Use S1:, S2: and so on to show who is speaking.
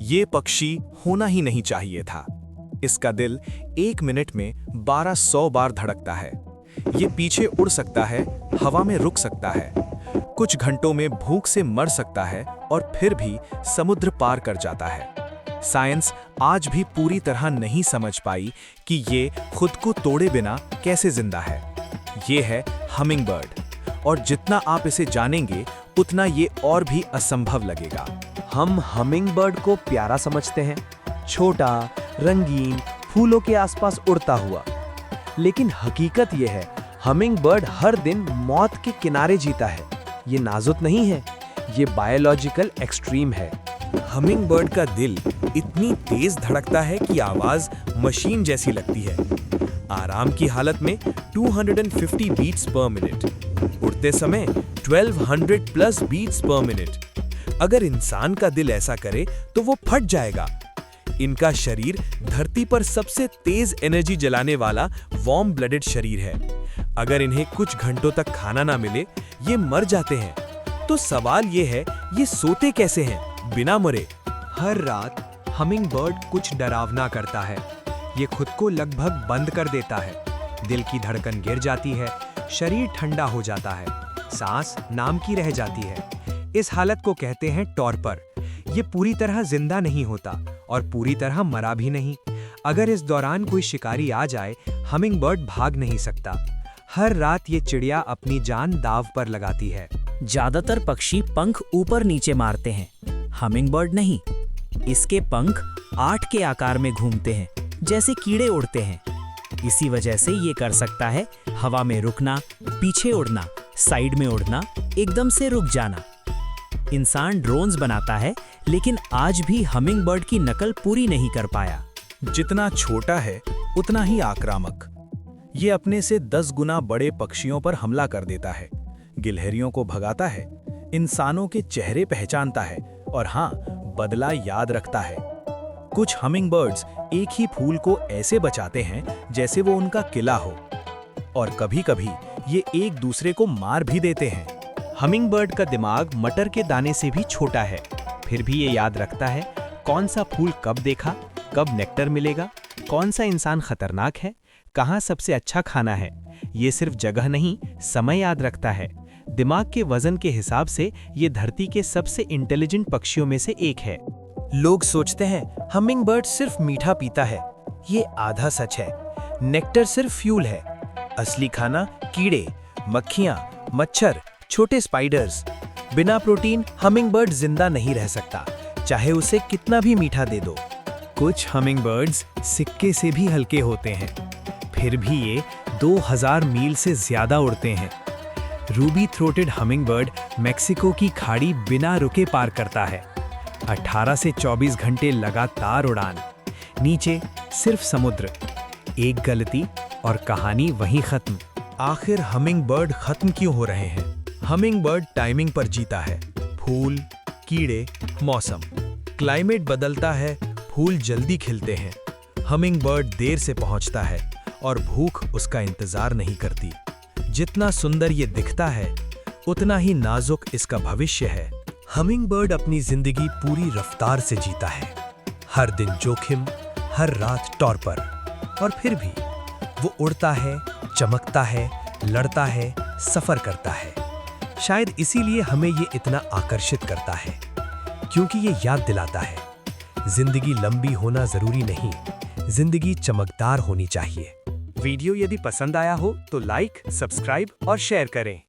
S1: ये पक्षी होना ही नहीं चाहिए था। इसका दिल 1 मिनट में 1200 बार धड़कता है। ये पीछे उड़ सकता है, हवा में रुक सकता है, कुछ घंटों में भूख से मर सकता है और फिर भी समुद्र पार कर जाता है। साइंस आज भी पूरी तरह नहीं समझ पाई कि ये खुद को तोड़े बिना कैसे जिंदा है। ये है हमिंगबर्ड, और जितना आप इसे जानेंगे उतना ये और भी असंभव लगेगा।
S2: हम हमिंगबर्ड को प्यारा समझते हैं, छोटा, रंगीन, फूलों के आसपास उड़ता हुआ। लेकिन हकीकत यह है, हमिंगबर्ड हर दिन मौत के किनारे जीता है। ये नाजुक नहीं है, ये बायोलॉजिकल एक्सट्रीम है।
S1: हमिंगबर्ड का दिल इतनी तेज धड़कता है कि आवाज मशीन जैसी लगती है। आराम की हालत में 250 बीट्स पर मिनट, उड़ते समय 1200 प्लस बीट्स पर मिनट। अगर इंसान का दिल ऐसा करे तो वो फट जाएगा। इनका शरीर धरती पर सबसे तेज एनर्जी जलाने वाला वार्म ब्लडेड शरीर है। अगर इन्हें कुछ घंटों तक खाना ना मिले, ये मर जाते हैं। तो सवाल ये है, ये सोते कैसे हैं बिना मरे?
S3: हर रात हमिंगबर्ड कुछ डरावना करता है। ये खुद को लगभग बंद कर देता है। दिल की धड़कन गिर जाती है, शरीर ठंडा हो जाता है, सांस नाम की रह जाती है। इस हालत को कहते हैं टॉर्पर। ये पूरी तरह जिंदा नहीं होता और पूरी तरह मरा भी नहीं। अगर इस दौरान कोई शिकारी आ जाए, हमिंगबर्ड भाग नहीं सकता। हर रात ये चिड़िया अपनी जान दांव पर लगाती है।
S4: ज्यादातर पक्षी पंख ऊपर नीचे मारते हैं, हमिंगबर्ड नहीं। इसके पंख 8 के आकार में घूमते हैं, जैसे कीड़े उड़ते हैं। इसी वजह से ये कर सकता है हवा में रुकना, पीछे उड़ना, साइड में उड़ना, एकदम से रुक जाना। इंसान ड्रोन्स बनाता है, लेकिन आज भी हमिंगबर्ड की नकल पूरी नहीं कर पाया।
S1: जितना छोटा है उतना ही आक्रामक। ये अपने से 10 गुना बड़े पक्षियों पर हमला कर देता है, गिलहरियों को भगाता है, इंसानों के चेहरे पहचानता है और हाँ, बदला याद रखता है। कुछ हमिंगबर्ड्स एक ही फूल को ऐसे बचाते हैं जैसे वो उनका किला हो, और कभी-कभी ये एक दूसरे को मार भी देते हैं।
S2: हमिंगबर्ड का दिमाग मटर के दाने से भी छोटा है, फिर भी ये याद रखता है कौन सा फूल कब देखा, कब नेक्टर मिलेगा, कौन सा इंसान खतरनाक है, कहाँ सबसे अच्छा खाना है। ये सिर्फ जगह नहीं, समय याद रखता है। दिमाग के वजन के हिसाब से ये धरती के सबसे इंटेलिजेंट पक्षियों में से एक है।
S5: लोग सोचते हैं हमिंगबर्ड सिर्फ मीठा पीता है। ये आधा सच है। नेक्टर सिर्फ फ्यूल है, असली खाना कीड़े, मक्खियाँ, मच्छर, छोटे स्पाइडर्स। बिना प्रोटीन हमिंगबर्ड जिंदा नहीं रह सकता, चाहे उसे कितना भी मीठा दे दो।
S3: कुछ हमिंगबर्ड्स सिक्के से भी हल्के होते हैं, फिर भी ये 2000 मील से ज्यादा उड़ते हैं। रूबी थ्रोटेड हमिंगबर्ड मेक्सिको की खाड़ी बिना रुके पार करता है। 18 से 24 घंटे लगातार उड़ान, नीचे सिर्फ समुद्र। एक गलती और कहानी वहीं खत्म।
S1: आखिर हमिंगबर्ड खत्म क्यों हो रहे हैं? हमिंगबर्ड टाइमिंग पर जीता है। फूल, कीड़े, मौसम, क्लाइमेट बदलता है, फूल जल्दी खिलते हैं। हमिंगबर्ड देर से पहुंचता है और भूख उसका इंतजार नहीं करती। जितना सुंदर ये दिखता है, उतना ही नाजुक इसका भविष्य है।
S5: हमिंगबर्ड अपनी जिंदगी पूरी रफ्तार से जीता है। हर दिन जोखिम, हर रात टॉर्पर, और फिर भी वो उड़ता है, चमकता है, लड़ता है, सफर करता है। शायद इसीलिए हमें ये इतना आकर्षित करता है, क्योंकि ये याद दिलाता है, जिंदगी लंबी होना जरूरी नहीं, जिंदगी चमकदार होनी चाहिए।
S3: वीडियो यदि पसंद आया हो तो लाइक, सब्सक्राइब और शेयर करें।